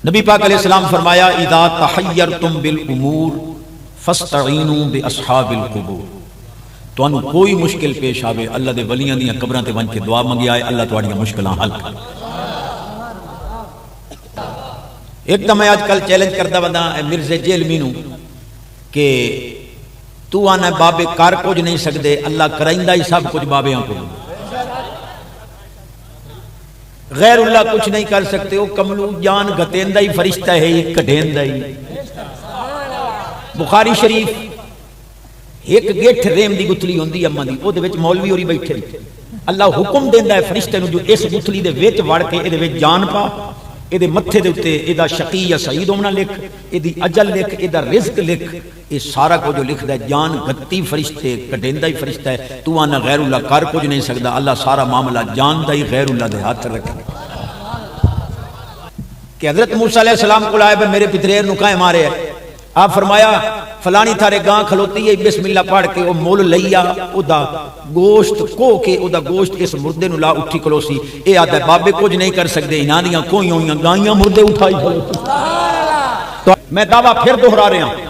نبی پاک علیہ السلام فرمایا اذا تحیرتم بالامور فاستعینوا باصحاب القبور. تانوں کوئی مشکل پیش آوے اللہ دے ولیاں دیاں قبراں تے ون کے دعا منگیا ہے، اللہ تہاڈیاں مشکلاں حل کر. ایک دم میں آج کل چیلنج کردا بندہ مرزا جیلمی نو کہ تو آنا بابے کر کچھ نہیں سکدے، اللہ کرائندا ہی سب کچھ بابیاں کو. غیر اللہ کچھ نہیں کر سکتے، وہ کملو جان گتیندہ ہی فرشتہ ہے، یہ کٹیندہ ہی. بخاری شریف ایک گٹھ ریم دی گتھلی ہوندی اما دی، او دے وچ مولوی ہوری بیٹھے، اللہ حکم دیندا ہے فرشتے نو جو اس گتھلی دے وچ وڑ کے اے دے وچ جان پا، اے دے متھے دے اوتے اے دا شقی یا سعید ہونا لکھ، اے دی اجل لکھ، اے دا رزق لکھ، اے سارا کو جو لکھدا ہے. جان گتی فرشتے کٹیندہ ہی فرشتہ ہے. تو آنا غیر اللہ کر کچھ نہیں سکدا، اللہ سارا معاملہ جاندا ہی غیر اللہ دے ہاتھ رکھے. کہ حضرت موسیٰ علیہ السلام کو لائے میرے پتریر نو کائیں مارے ہے. آپ فرمایا فلانی تھارے گاں کھلوتی ہے، بسم اللہ پڑھ کے وہ مول لیا او دا گوشت کو کے او دا گوشت اس مردے نو لا اٹھی کلوسی. اے آدھا بابے کچھ نہیں کر سکتے، انہاں دیاں کوئی ہوئیاں گائیاں مردے اٹھائی کھلوتی. تو میں دعویٰ پھر دہرا رہے ہیں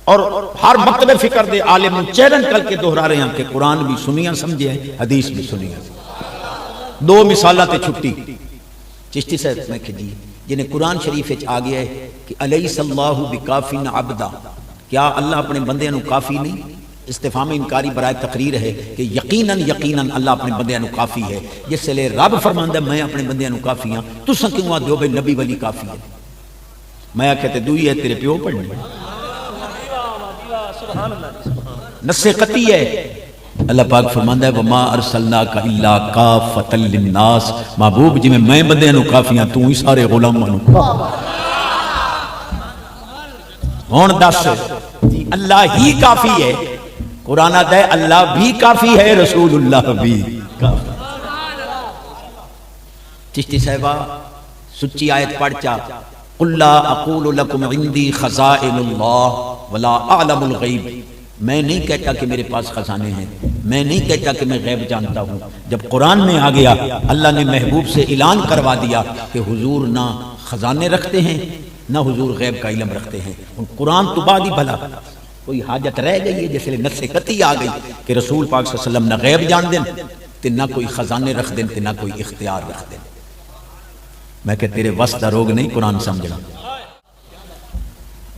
اور ہر مکتب فکر دے عالم چیلنج کر کے دہرا رہے ہیں کہ قرآن بھی سنیاں سمجھے ہیں، حدیث بھی سنیاں. دو مثالہ تے چھٹی چشتی صاحب میں کھجی جنہیں قرآن شریف آ گیا ہے کہ الیس اللہ بکافین عبدا، کیا اللہ اپنے بندیاں نو کافی نہیں؟ استفہام انکاری برائے تقریر ہے کہ یقیناً یقیناً اللہ اپنے بندیاں نو کافی ہے. جس لئے رب فرماندا ہے میں اپنے بندیاں نو کافی ہاں، تساں کیوں آدھو بھئی نبی ولی کافی ہے؟ میں کہتے دوئی ہے تیرے پیو پڑھنے نص قطعی ہے. اللہ پاک فرماندا ہے وما ارسلناک الا کافۃ للناس، محبوب جی میں بندیاں نو کافی ہاں، تو ہی سارے غلاماں نو. ہن دس جی اللہ ہی کافی ہے، قرآن آتا ہے اللہ بھی کافی ہے، رسول اللہ بھی کافی. چشتی صاحبہ سچی آیت پڑھ چا قل لا اقول لکم عندی خزائن اللہ ولا اعلم الغیب، میں نہیں کہتا کہ میرے پاس خزانے ہیں، میں نہیں کہتا کہ میں غیب جانتا ہوں. جب قرآن میں آ گیا اللہ نے محبوب سے اعلان کروا دیا کہ حضور نہ خزانے رکھتے ہیں نہ حضور غیب کا علم رکھتے ہیں. قرآن تو بعد ہی بھلا کوئی حاجت رہ گئی ہے جیسے نص قطعی آ گئی کہ رسول پاک صلی اللہ علیہ وسلم نہ غیب جان دیں تے نہ کوئی خزانے رکھ دیں تے نہ کوئی اختیار رکھ دیں. میں کہ تیرے وس دا روگ نہیں قرآن سمجھنا.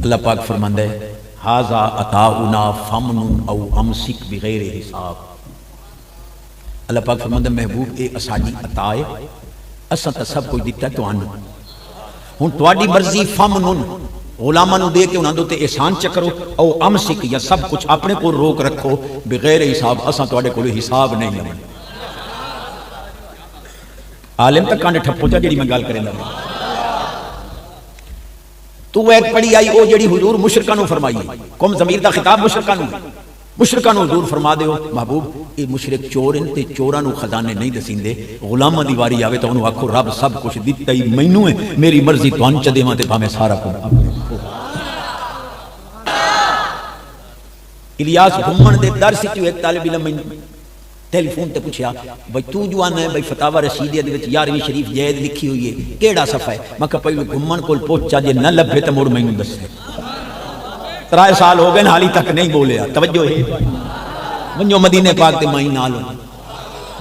اللہ پاک فرماندا ہے ھذا عطاؤنا فمن او امسک بغیر حساب. اللہ پاک فرماندا محبوب اے اساڈی عطا ہے، اساں تے سب کچھ دتا تانوں، ہن تہاڈی مرضی فمن غلاماں نو دے کے انہاں دے احسان چکرو او امسک یا سب کچھ اپنے کو روک رکھو بغیر حساب، اساں تہاڈے کول حساب نہیں لیں. عالم تک کانڈ ٹھپو چا جڑی میں گل کریں لگا. تو ایک پڑھی آئی او جڑی حضور مشرکاں نو فرمائی قوم ضمیر دا خطاب مشرکاں نو حضور فرما دیو محبوب اے مشرک چور ان تے چوراں نو خزانے نہیں دسیندے، غلاماں دی واری آوے تو انہوں آکھو رب سب کچھ دتا ہی مینوں ہے، میری مرضی تہاں چ دیواں تے بھاویں سارا کچھ. الیاس گھمن دے در سی ایک طالب علم ٹیلی فون تے پوچھیا بھائی تو جو آنا ہے بھائی فتاوی رشیدیہ دے وچ 11ویں شریف جید لکھی ہوئی ہے کیڑا صفحہ ہے؟ میں کہ پہلو گھمن کول پہنچا جے نہ لبھے تے مڑ مینوں دس. 3 سال ہو گئے حالی تک نہیں بولیا. توجہ ہے ونجو مدینے پاک تے مائی نال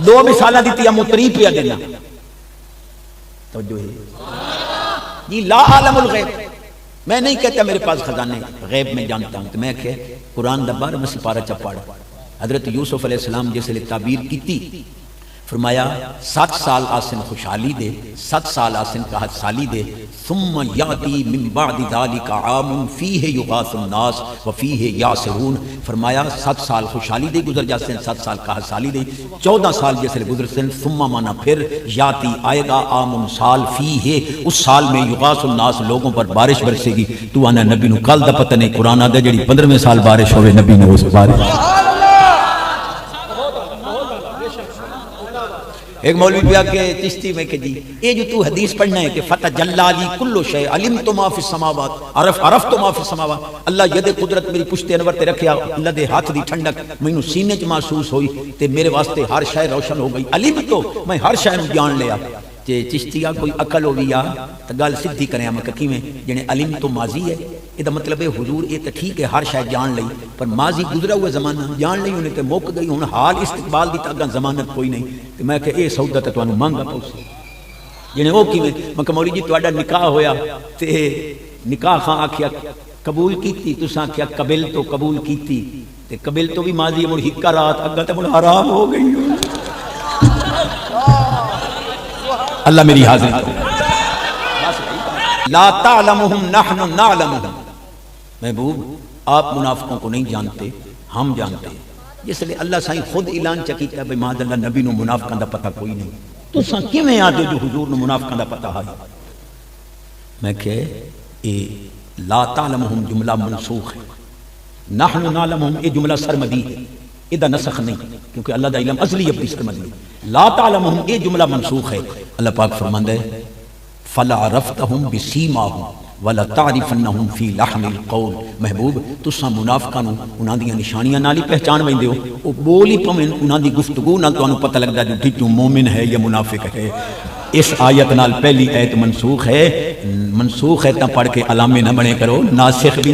2 مثالاں دتیاں متری پیا دینا. توجہ ہے جی لا عالم الغیب، میں نہیں کہتا میرے پاس خزانے غیب میں جانتا ہوں. تو میں کہ قرآن دا 12واں سپارہ چ پڑھ. حضرت یوسف علیہ السلام جیسے لئے تعبیر کی فرمایا 7 سال آسن خوشحالی دے، 7 سال آسن قحط سالی دے، ثم یاتی من بعد ذالک عام فیہ یغاث الناس وفیہ یاسرون. فرمایا 7 سال خوشحالی دے گزر جاسن، 7 سال قحط سالی دے، 14 سال جیسے لئے گزر سن. ثم مانا پھر یاتی آئے گا عام سال فیہ، اس سال میں یغاث الناس لوگوں پر بارش برسے گی. تو آنا نبی نو کل دا پتہ نہیں قرآن آدھا جڑی 15ویں سال بارش ہوئے نبی نے اس بارش. ایک مولوی پیا کہ چشتی میں کہ جی یہ جو تو حدیث پڑھنا ہے کہ فتح جلا لی کلو شے علمت ما فی السماوات عرفت ما فی السماوات، اللہ ید قدرت میری پشت انور تے رکھیا، اللہ دے ہاتھ دی ٹھنڈک مینوں سینے چ محسوس ہوئی تے میرے واسطے ہر شے روشن ہو گئی. علم تو میں ہر شے نوں جان لیا. جے چشتیا کوئی عقل ہوئی آ تو گل سدھی کریں میں کیویں جنے علم تو ماضی ہے یہ مطلب ہے حضور یہ تو ٹھیک ہے ہر شاید جان لئی پر ماضی گزرا ہوا زمانہ جان لئی انہیں تے مک گئی ہوں حال استقبال دی تاگا ضمانت کوئی نہیں تو میں کہ اے سودا تے تانوں مانگا پوسی جنے وہ کیویں میں کہ مولوی جی تہاڈا نکاح ہویا تے نکاح خاں آکھیا قبول کیتی تساں آکھیا قبل تو قبول کیتی تے قبل تو بھی ماضی مڑ ہکا رات اگا تے مڑ حرام ہو گئی اللہ میری حاضری لا تعلمہم نحن نعلمہم محبوب آپ منافقوں کو نہیں جانتے ہم جانتے ہیں جس لئے اللہ سائیں خود اعلان چکیتا ہے بھئی ماذا اللہ نبی نو منافقان دا پتہ کوئی نہیں تو ساں کیویں آدھے جو حضور نو منافقان دا پتہ ہے میں کہ لا تعلمہم جملہ منسوخ ہے نحن نعلمہم یہ جملہ سرمدی ہے ادھا نسخ نہیں کیونکہ اللہ دا علم ازلی اپنی سرمدی لا تعلمہم یہ جملہ منسوخ ہے اللہ پاک فرماندہ ہے فَلَا عَرَفْتَهُمْ بِسِيمَاهُمْ وَلَا تَعْرِفَنَّهُمْ فِي لَحْنِ الْقَوْلِ محبوب تساں منافقانوں انہاں دی نشانیاں نال ہی پہچان ویندے ہو او بولی پویں انہاں دی گفتگو نال تانوں پتہ لگدا جو ٹھیک مومن ہے یا منافق ہے اس آیت نال پہلی آیت منسوخ ہے تا پڑھ کے علامے نہ بنے کرو ناسخ بھی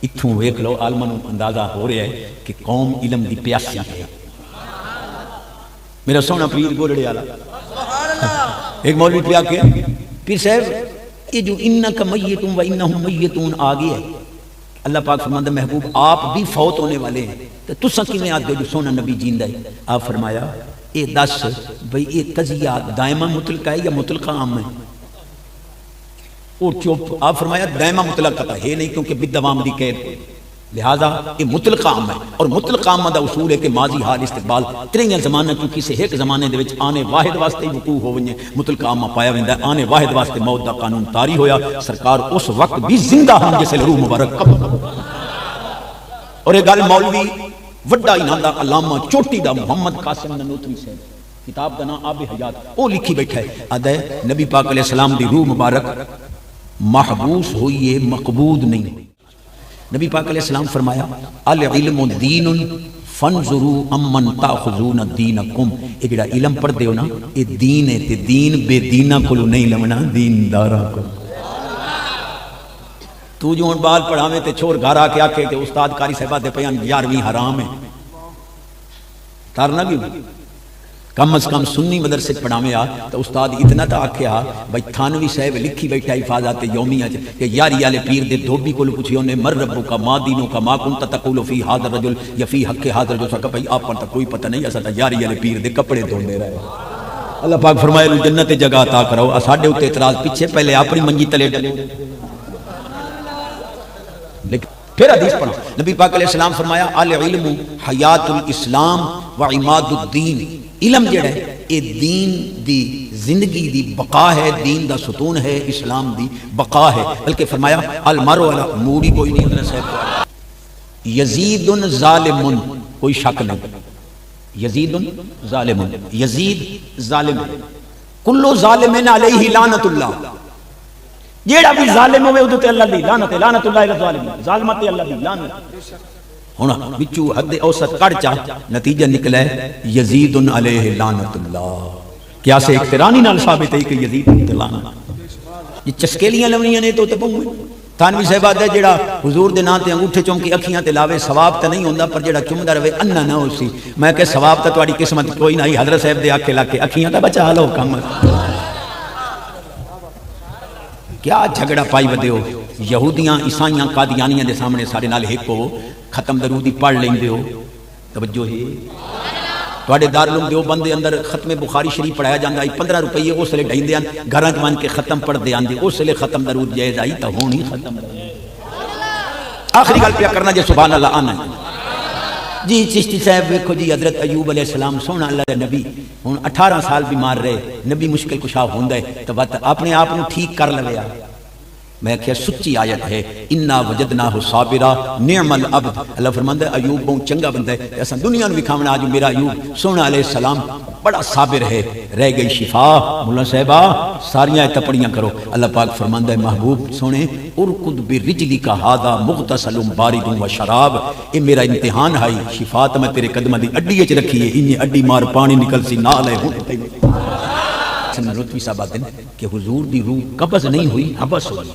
اتھوں ویکھ لو عالماں اندازہ ہو رہا ہے کہ قوم علم دی پیاسی ہے میرا سونا پیر گولڑے والا ایک مولوی پیا کے پیر صاحب یہ جو انکا میتون و انہم میتون آگے ہے اللہ پاک فرماندہ محبوب آپ بھی فوت ہونے والے ہیں تو تساں کیویں آتے جو سونا نبی جیندہ ہے آپ فرمایا اے دس بھئی اے تزیہ دائمہ مطلقہ ہے یا مطلقہ عام ہے اور چوپ آپ فرمایا دائمہ مطلقہ ہے نہیں کیونکہ بدوام دی قید لہذا یہ مطلق عام ہے اور مطلق عام دا اصول ہے کہ ماضی حال استقبال ترین زمانہ چونکہ سے ایک زمانے دے وچ آنے واحد واسطے وقوع ہو ونجے مطلق عام پایا ویندا ہے آنے واحد واسطے موت دا قانون طاری ہویا سرکار اس وقت بھی زندہ ہم جیسے روح مبارک قبل اور یہ گل مولوی وڈا انہاں دا علامہ چوٹی دا محمد قاسم ننوتوی سے کتاب دا نام آب حیات او لکھی بیٹھا ہے آدھا ہے نبی پاک علیہ السلام دی روح مبارک محبوس ہوئی ہے مقبود نہیں نبی پاک علیہ السلام فرمایا العلم دین فانظروا امن تاخذون دینکم یہ جڑا علم پڑھ دیو نا یہ دین ہے تے دین بے دینہ کولو نہیں لمنا دین دارا کو تو جو ان بال پڑھاویں تے چھوڑ گھر آ کے آکے تے استاد قاری صاحبہ دے پیان 11ویں حرام ہے تارنا کیوں کم از کم سنی مدرسے پڑھاویں آ تو استاد اتنا تا آکھے آ بھائی تھانوی صاحب لکھی بیٹھا حفاظت یومیہ کہ یاری والے پیر دے دھوبی کو پوچھیو نے مر ربو کا ما دینو کا ما کنت تقول فی ھذا الرجل یا فی حق ھذا الرجل سکا بھائی آپ پر تا کوئی پتہ نہیں ایسا یاری والے پیر دے کپڑے دھوندے رہے اللہ پاک فرمائے لو جنت جگہ عطا کرو ساڈے اوتے اعتراض پیچھے پہلے اپنی منجی تلے ڈلو لیکن پھر حدیث پڑھو نبی پاک علیہ السلام فرمایا العلم حیات الاسلام و عماد الدین علم جڑا ہے یہ دین دی زندگی دی بقا ہے دین دا ستون ہے اسلام دی بقا ہے بلکہ فرمایا المرء علی موڑی کوئی نہیں حضرت صاحب یزید ظالم کوئی شک نہیں یزید ظالم یزید ظالم کلو ظالم علیہ لعنت اللہ جیڑا بھی ظالم ہوئے ادھتے اللہ دی لعنت لعنت اللہ علیہ ظالم ظالمت اللہ دی لعنت ہونا بچو حد اوسط کڑ چاہ نتیجہ نکلا ہے یزید علیہ لعنت اللہ کیا سے اقترانی نال ثابت ہے کہ یزید لعنت یہ چسکیلیاں لونیاں نے تو تپوں تھانوی صاحبہ دے جڑا حضور دے نام تے انگوٹھے چونکی اکھیاں تے لاوے ثواب تے نہیں ہوندا پر جڑا چومدا رہے انا نہ ہوسی میں کہ ثواب تے تواڈی قسمت کوئی نہیں حضرت صاحب دے آکھے لا کے اکھیاں تے بچا لو کم کیا جھگڑا پائی ودے ہو یہودیاں عیسائیاں قادیانیاں دے سامنے سارے نال ایک ہو ختم درودی پڑھ لیندے ہو توجہ ہے تواڈے دارالعلوم دیوبند دے اندر ختم بخاری شریف پڑھایا جاندا ہے 15 روپے اس لے ڈیندے ہیں گھراں وچ کے ختم پڑھ دے آندے اس لے ختم درود جائز آئی تا ہونی ختم آخری گل پیا کرنا جے سبحان اللہ آنا جی چشتی صاحب دیکھو جی حضرت ایوب علیہ السلام سونا اللہ دے نبی ہن 18 سال بیمار رہے نبی مشکل کشا ہوندا ہے تو اپنے آپ نو ٹھیک کر لویا میں کہا سچی آیت ہے، انا وجدناہ صابرا نعم العبد، اللہ فرماندا ہے ایوب بہت چنگا بندہ ہے، ایسا دنیا نو وکھاونا آج میرا ایوب سونا علیہ السلام بڑا صابر ہے، رہ گئی شفا۔ مولا صاحبہ ساریاں تپڑیاں کرو، اللہ پاک فرماندا ہے محبوب سونے ارکض برجلک ھذا مغتسل بارد و شراب، اے میرا امتحان ہے، شفا تے میں تیرے قدماں دی اڈی وچ رکھی ہے، انہی اڈی مار پانی نکل سی نال ہے رتوی صاحب آتے ہیں کہ حضور دی روح قبض نہیں ہوئی، حبس ہوئی،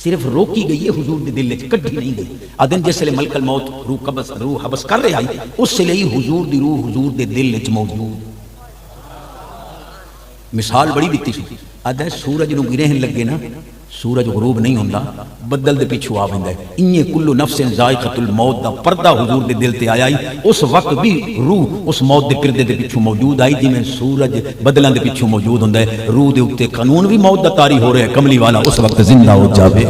صرف روکی گئی ہے، حضور دی دل وچ کڈھی نہیں گئی۔ آدن جس لئے ملک الموت روح قبض روح حبس کر رہے آئی، اس سے لئے حضور دی روح حضور دے دل وچ موجود۔ مثال بڑی دیتی سی، آدھا ہے سورج نو گرہن لگے نا، سورج غروب نہیں ہوندا، بدل دے پیچھو آ ویندا ہے، انہی کل نفس ذائقۃ الموت دا پردہ حضور دے دل تے آیا ہی، اس وقت بھی روح اس موت دے پردے دے پیچھو موجود آئی، جی میں سورج بدلاں دے پیچھو موجود ہوندا ہے، روح دے اوتے قانون بھی موت دا طاری ہو رہا ہے، کملی والا اس وقت زندہ ہو جاوے۔